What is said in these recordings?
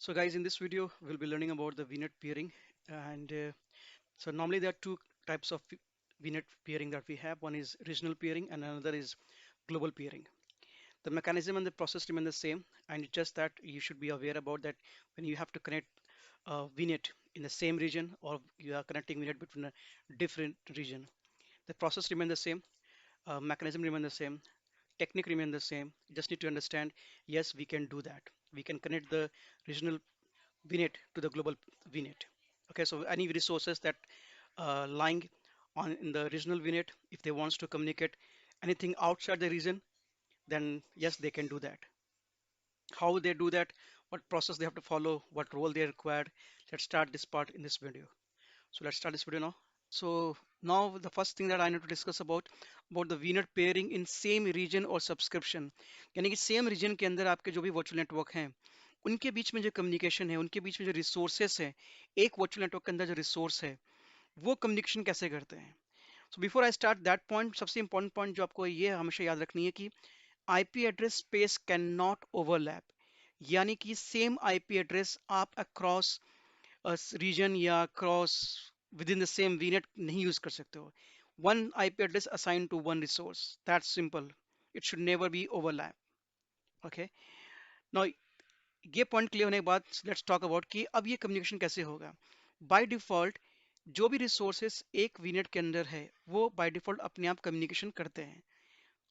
So guys, in this video, we'll be learning about the VNet peering. And so normally there are two types of VNet peering that we have. One is regional peering and another is global peering. The mechanism and the process remain the same. And it's just that you should be aware about that when you have to connect VNet in the same region or you are connecting VNet between a different region. The process remain the same, mechanism remain the same, technique remain the same. You just need to understand, yes, we can do that. We can connect the regional VNet to the global VNet. Okay, so any resources that lying on in the regional VNet, if they wants to communicate anything outside the region, then yes, they can do that. How they do that, what process they have to follow, what role they are required. Let's start this part in this video. So let's start this video now. So now the first thing that I need to discuss about the VNet pairing in same region और subscription. यानी कि same reason के अंदर आपके जो भी virtual network हैं उनके बीच में जो कम्युनिकेशन है, उनके बीच में जो रिसोर्सेस है, एक वर्चुअल नेटवर्क के अंदर जो रिसोर्स है वो कम्युनिकेशन कैसे करते हैं. So before I start that point, सबसे इंपॉर्टेंट पॉइंट जो आपको ये हमेशा याद रखनी है कि IP address space can not overlap. यानी कि सेम आईपी एड्रेस आप अक्रॉस रीजन या across within the same VNet नहीं यूज कर सकते हो. One IP address assign to one resource, that's simple. It should never be overlap. Okay, now ये point clear होने के बाद लेट्स टॉक अबाउट कि अब ये कम्युनिकेशन कैसे होगा. बाय डिफॉल्ट जो भी रिसोर्सेस एक वीनेट के अंदर है वो बाय डिफॉल्ट अपने आप कम्युनिकेशन करते हैं.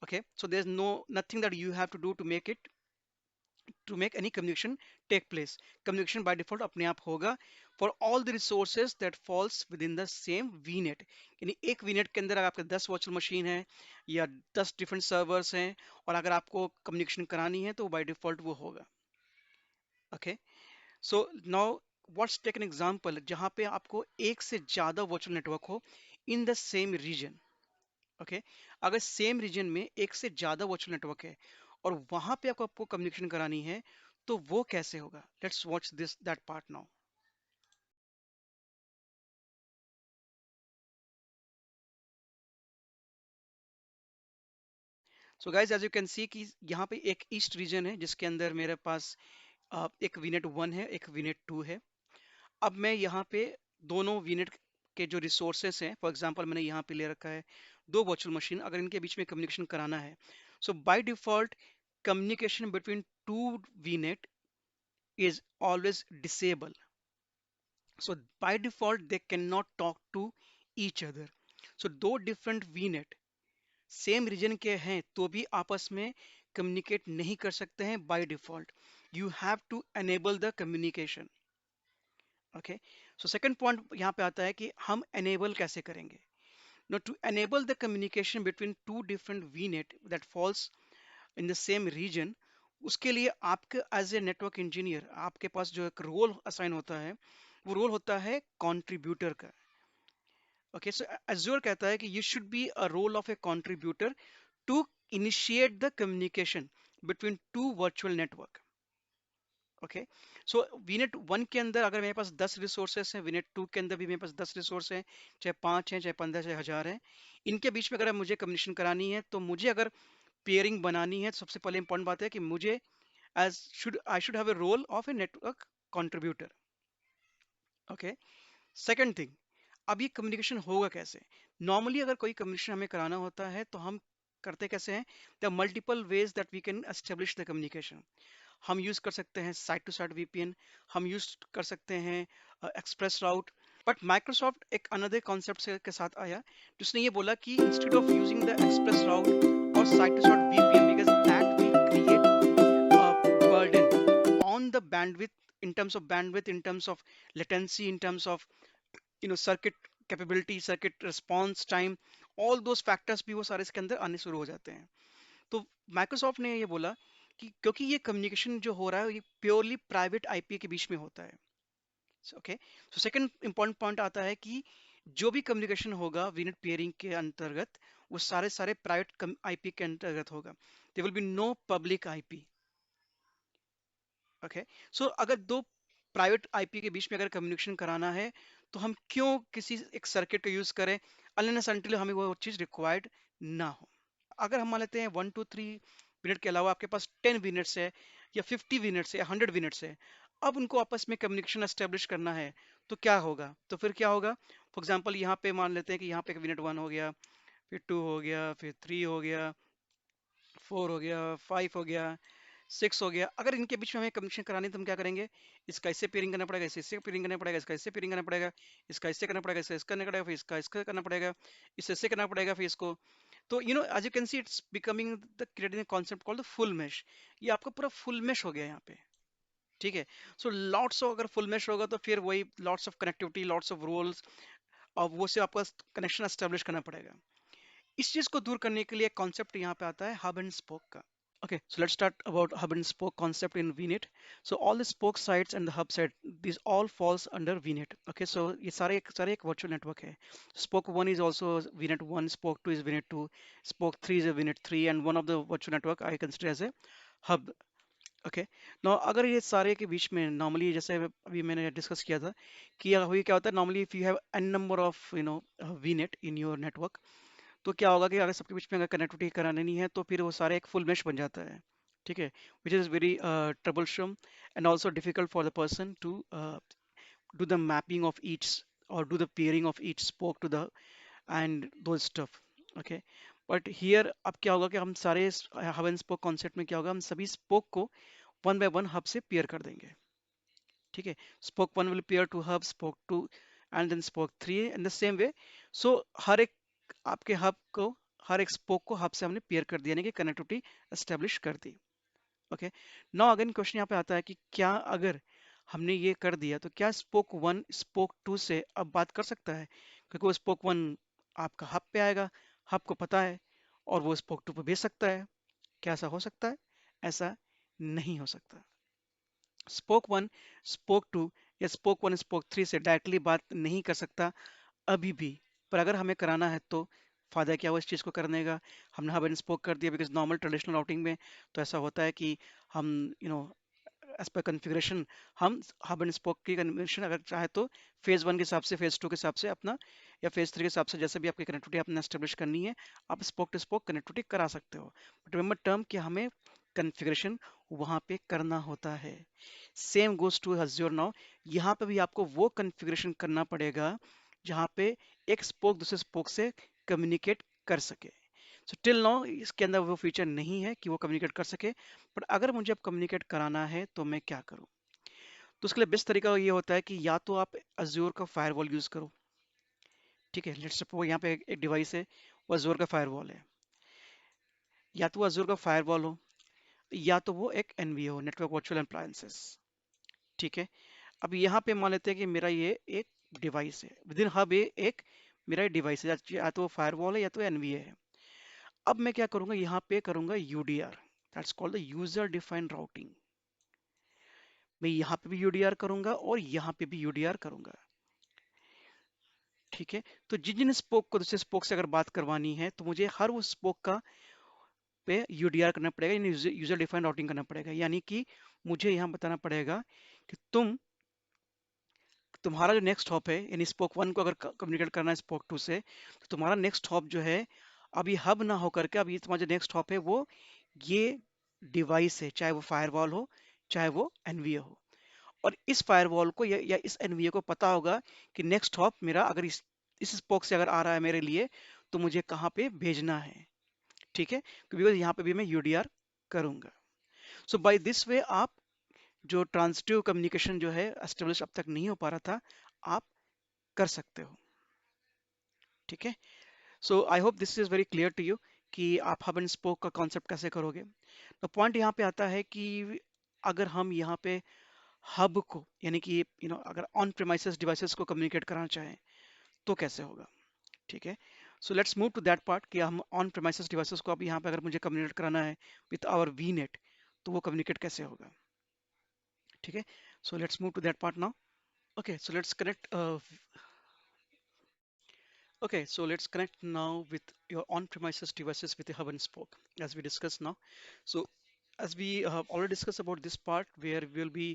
Okay, so there is no nothing that you have to do to make any communication take place. Communication by default अपने आप होगा for all the resources that falls within the same VNet. यानी एक VNet के अंदर अगर आपके 10 virtual machine है या 10 डिफरेंट सर्वर्स हैं और अगर आपको कम्युनिकेशन करानी है तो बाय डिफॉल्ट वो होगा. Okay, so now what's take an example जहां पे आपको एक से ज्यादा वर्चुअल नेटवर्क हो in the same region. Okay, अगर सेम रीजन में एक से ज्यादा वर्चुअल नेटवर्क है और वहां पे आपको कम्युनिकेशन करानी है तो वो कैसे होगा. Let's watch this that part now. So guys as you can see कि यहाँ पे एक ईस्ट रीजन है जिसके अंदर मेरे पास एक वीनेट 1 है, एक वीनेट 2 है. अब मैं यहाँ पे दोनों वीनेट के जो रिसोर्सेस हैं, फॉर एग्जांपल मैंने यहाँ पे ले रखा है दो वर्चुअल मशीन, अगर इनके बीच में कम्युनिकेशन कराना है so by default communication between two VNet is always disable. So by default they cannot talk to each other. So दो different VNet सेम रीजन के हैं तो भी आपस में कम्युनिकेट नहीं कर सकते हैं by default. You have to enable the communication. Okay, so second point यहाँ पे आता है कि हम एनेबल कैसे करेंगे. No, to enable the communication between two different VNet that falls in the same region, उसके लिए आपके एज ए नेटवर्क इंजीनियर आपके पास जो एक रोल असाइन होता है वो रोल होता है कंट्रीब्यूटर का. ओके, सो Azure कहता है कि you should be a role of a contributor to initiate the communication between two virtual network. Okay, so VNet 1 के अंदर अगर मेरे पास 10 रिसोर्सेस हैं, VNet 2 के अंदर भी मेरे पास 10 रिसोर्स हैं, चाहे 5 हैं, चाहे 15, चाहे 1000 हैं, इनके बीच में अगर मुझे कम्युनिकेशन करानी है तो मुझे अगर पेयरिंग बनानी है सबसे पहले इंपॉर्टेंट बात है कि मुझे I should have a role of a network contributor. Okay, second thing, अब ये कम्युनिकेशन होगा कैसे. नॉर्मली अगर कोई कम्युनिकेशन हमें कराना होता है तो हम करते कैसे हैं. The multiple ways that we can establish the communication. हम यूज कर सकते हैं साइट टू साइट VPN, हम यूज कर सकते हैं एक्सप्रेस राउट. बट माइक्रोसॉफ्ट एक अनदर कॉन्सेप्ट के साथ आया जिसने ये बोला कि instead of using the express route और site to site VPN because that will create burden on the bandwidth, in terms of bandwidth, in terms of latency, in terms of circuit capability, circuit response time, all those factors भी वो सारे इसके अंदर आने शुरू हो जाते हैं. तो माइक्रोसॉफ्ट ने ये बोला कि क्योंकि ये कम्युनिकेशन जो हो रहा है ये प्योरली प्राइवेट आईपी के बीच में होता है. Okay, so second important point आता है कि जो भी कम्युनिकेशन होगा वीनेट पेयरिंग के अंतर्गत वो सारे सारे प्राइवेट आईपी के अंतर्गत होगा. There will be no public IP. Okay, so अगर दो प्राइवेट आईपी के बीच में अगर कम्युनिकेशन कराना है तो हम क्यों किसी एक सर्किट का यूज करें अनलेस अनटिल हमें वो चीज रिक्वायर्ड ना हो. अगर हम मान लेते हैं 1 2 3 मिनट के अलावा आपके पास 10 मिनट्स है या 50 मिनट्स है या 100 मिनट्स है, अब उनको आपस में कम्युनिकेशन एस्टेब्लिश करना है, तो क्या होगा? तो फिर क्या होगा? फॉर एग्जांपल यहाँ पे मान लेते हैं कि यहाँ पे यूनिट 1 हो गया, फिर 2 हो गया, फिर 3 हो गया, 4 हो गया, 5 हो गया, 6 हो गया। अगर इनके बीच में हमें कम्युनिकेशन करानी है तो हम क्या करेंगे? इसका इससे पेयरिंग करना पड़ेगा, इससे पेयरिंग करना पड़ेगा, इसका इससे पेयरिंग करना पड़ेगा, इसका इससे करना पड़ेगा, इसका इसका करना पड़ेगा, फिर इसका इसका करना पड़ेगा, इससे इससे करना पड़ेगा, फिर इसको। तो as you can see it's becoming the creating concept called the full mesh. ये आपका पूरा फुल मेश हो गया यहाँ पे। ठीक है। सो लॉट्स ऑफ, अगर फुल मेश होगा तो फिर वही lots of connectivity, lots of rules, और वो से आपका कनेक्शन एस्टेब्लिश करना पड़ेगा। इस चीज को दूर करने के लिए कॉन्सेप्ट यहाँ पे आता है हब एंड स्पोक का। Okay, so let's start about hub and spoke concept in VNet. So all the spoke sites and the hub site, these all falls under VNet. Okay, so ये सारे एक virtual network है. Spoke 1 is also VNet 1, Spoke 2 is VNet 2, Spoke 3 is a VNet 3, and one of the virtual network I consider as a hub. Okay, now अगर ये सारे के बीच में normally जैसे अभी मैंने डिस्कस किया था कि अभी क्या होता है, normally if you have n number of VNet in your network, तो क्या होगा कि अगर सबके बीच में अगर कनेक्टिविटी करानी है तो फिर वो सारे एक फुल मेश बन जाता है। ठीक है, which is very troublesome and also difficult for the person to do the mapping of each और do the pairing of each spoke to the and though stuff. Okay, but here अब क्या होगा कि हम सारे हब एंड स्पोक कॉन्सेप्ट में क्या होगा, हम सभी स्पोक को वन बाय वन हब से पेयर कर देंगे। ठीक है, spoke one will pair to hub, spoke two and then spoke three in the same way. So हर एक आपके हब को, हर एक स्पोक को हब से हमने पेयर कर दिया, यानी कि कनेक्टिविटी एस्टेब्लिश कर दी। ओके, नाउ अगेन क्वेश्चन यहाँ पे आता है कि क्या अगर हमने ये कर दिया तो क्या स्पोक वन स्पोक टू से अब बात कर सकता है? क्योंकि वो स्पोक वन आपका हब पे आएगा, हब को पता है, और वो स्पोक टू पे भेज सकता है। क्या ऐसा हो सकता है? ऐसा नहीं हो सकता। स्पोक वन स्पोक टू या स्पोक वन स्पोक थ्री से डायरेक्टली बात नहीं कर सकता अभी भी। पर अगर हमें कराना है तो फायदा क्या हुआ इस चीज़ को करने का? हमने हब एंड स्पोक कर दिया, बिकॉज नॉर्मल ट्रेडिशनल राउटिंग में तो ऐसा होता है कि हम एज पर कन्फिग्रेशन हम हब एंड स्पोक की कन्फिग्रेशन अगर चाहे तो फेज वन के हिसाब से, फेज टू के हिसाब से अपना, या फेज थ्री के हिसाब से, जैसे भी आपकी कनेक्टिविटी आपने एस्टेब्लिश करनी है, आप स्पोक टू स्पोक कनेक्टिविटी करा सकते हो। बट रिमेंबर टर्म कि हमें कन्फिग्रेशन वहाँ पे करना होता है। Same goes to Azure now. यहाँ पे भी आपको वो कन्फिग्रेशन करना पड़ेगा जहाँ पे एक स्पोक दूसरे स्पोक से कम्युनिकेट कर सके। सो टिल नाउ इसके अंदर वो फीचर नहीं है कि वो कम्युनिकेट कर सके। बट अगर मुझे अब कम्युनिकेट कराना है तो मैं क्या करूँ? तो उसके लिए बेस्ट तरीका ये होता है कि या तो आप Azure का फायरवॉल यूज करो। ठीक है, लेट्स सपोज यहाँ पे एक डिवाइस है, वो Azure का फायरवॉल है। या तो Azure का फायरवॉल हो, या तो वो एक NVA हो, नेटवर्क वर्चुअल एप्लायंसेस। ठीक है, अब यहाँ पे मान लेते हैं कि मेरा ये एक डिवाइस है, विद इन हब ये एक मेरा डिवाइस है, या तो फायरवॉल है या तो एनवीए है। अब मैं क्या करूंगा, यहाँ पे करूंगा UDR, that's called the user defined routing. मैं यहाँ पे भी यूडीआर करूंगा और यहाँ पे भी यूडीआर करूंगा। ठीक है, तो जिन जिन स्पोक को दूसरे स्पोक से अगर बात करवानी है तो मुझे हर वो स्पोक का पे यूडीआर करना पड़ेगा, यानी यूजर डिफाइंड राउटिंग करना पड़ेगा। यानी कि मुझे यहाँ बताना पड़ेगा कि तुम्हारा जो नेक्स्ट हॉप है, यानी स्पोक वन को अगर कम्युनिकेट करना है स्पोक टू से, तो तुम्हारा नेक्स्ट हॉप जो है, अभी हब ना होकर के अभी तुम्हारा जो नेक्स्ट हॉप है वो ये डिवाइस है, चाहे वो फायरवॉल हो चाहे वो एनवीए हो। और इस फायरवॉल को या इस एनवीए को पता होगा कि नेक्स्ट हॉप मेरा अगर इस स्पोक से अगर आ रहा है मेरे लिए, तो मुझे कहाँ पे भेजना है। ठीक है, क्योंकि यहाँ पे भी मैं यूडीआर करूंगा। सो बाय दिस वे आप जो ट्रांजिटिव कम्युनिकेशन जो है एस्टेब्लिश अब तक नहीं हो पा रहा था, आप कर सकते हो। ठीक है, so I hope this is very clear to you कि आप हब एंड स्पोक का कॉन्सेप्ट कैसे करोगे। तो पॉइंट यहाँ पे आता है कि अगर हम यहाँ पे हब को, यानी कि अगर ऑन प्रेमाइसेस डिवाइसेस को कम्युनिकेट कराना चाहें तो कैसे होगा। ठीक है, so let's move to that part कि हम ऑन प्रेमाइसेस डिवाइसेस को अब यहाँ पे अगर मुझे कम्युनिकेट कराना है विथ आवर वी नेट, तो वो कम्युनिकेट कैसे होगा। ठीक है, so let's move to that part now. Okay, so let's connect Okay, so let's connect now with your on-premises devices with the hub and spoke, as we discussed now. So, as we have already discussed about this part where we will be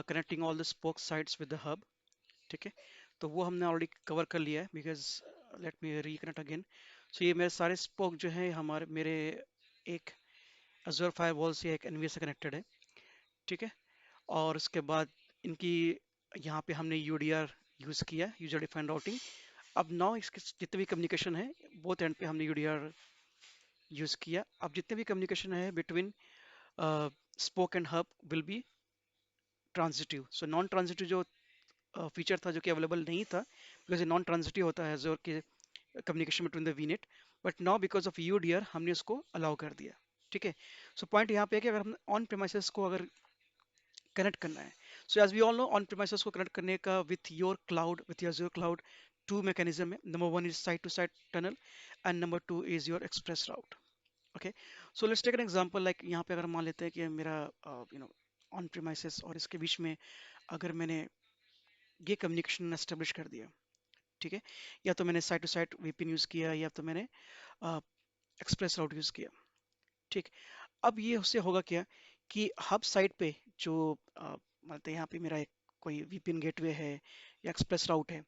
connecting all the spoke sites with the hub, ठीक है, तो वो हमने already cover कर लिया है, because let me reconnect again. So ये मेरे सारे spoke जो हैं हमारे मेरे एक Azure Firewall से एक NVS से connected है। ठीक है, और उसके बाद इनकी यहाँ पे हमने यूडीआर यूज़ किया, यूजर डिफाइंड राउटिंग। अब नाउ इसके जितने भी कम्युनिकेशन है बोथ एंड पे हमने यूडीआर यूज़ किया। अब जितने भी कम्युनिकेशन है between spoke and hub will be transitive. So non transitive जो फीचर था जो कि अवेलेबल नहीं था, बिकॉज ये नॉन ट्रांजिटिव होता है एजोर के communication between the VNet, but now because of UDR हमने उसको अलाउ कर दिया। ठीक है। सो पॉइंट यहाँ पे है कि अगर हम ऑन प्रेमाइसेस को अगर कनेक्ट करना है, so as we all know on premises को कनेक्ट करने का with your cloud, with your Azure cloud, two mechanism है। Number one is side to side tunnel and number two is your express route. Okay. So let's take an example, like यहाँ पे अगर मान लेते हैं कि मेरा ऑन प्रेमाइसेस और इसके बीच में अगर मैंने ये कम्युनिकेशन एस्टेब्लिश कर दिया, ठीक है, या तो मैंने side to side VPN use किया या तो मैंने एक्सप्रेस राउट यूज किया। ठीक। अब ये उससे होगा क्या कि हब साइड पे जो मतलब यहाँ पे मेरा एक कोई वीपीएन गेटवे है या एक्सप्रेस राउट है,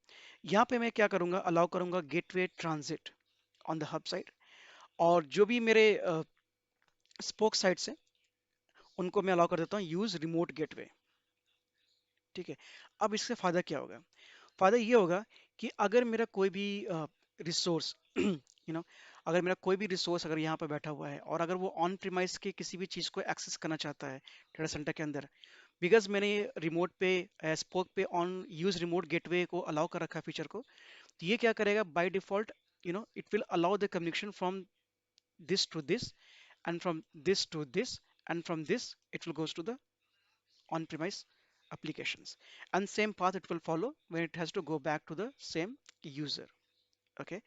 यहाँ पे मैं क्या करूँगा, अलाउ करूँगा gateway transit on the hub side, और जो भी मेरे स्पोक साइड्स हैं उनको मैं अलाउ कर देता हूँ यूज रिमोट गेटवे। ठीक है। अब इससे फायदा क्या होगा? फायदा ये होगा कि अगर मेरा कोई भी रिसोर्स अगर मेरा कोई भी रिसोर्स अगर यहाँ पर बैठा हुआ है और अगर वो ऑन प्रीमाइस के किसी भी चीज़ को एक्सेस करना चाहता है डेटा सेंटर के अंदर, बिकॉज मैंने रिमोट पे स्पोक पे ऑन यूज रिमोट गेटवे को अलाउ कर रखा है फीचर को, तो ये क्या करेगा by default, it will allow the communication from this to this and from this to this and from this it will goes to the on premise applications, and same path it will follow when it has to go back to the same user. Okay,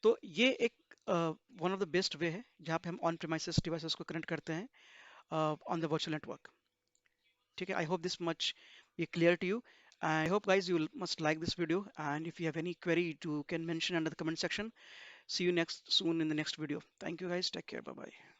तो ये एक one of the best way है जहाँ पे हम on premises devices को connect करते हैं ऑन द वर्चुअल नेटवर्क। ठीक है, आई hope this much be clear to you. I hope guys you must like this video, and if you have any query you can mention under the comment section. See you next soon in the next video. Thank you guys, take care, bye bye.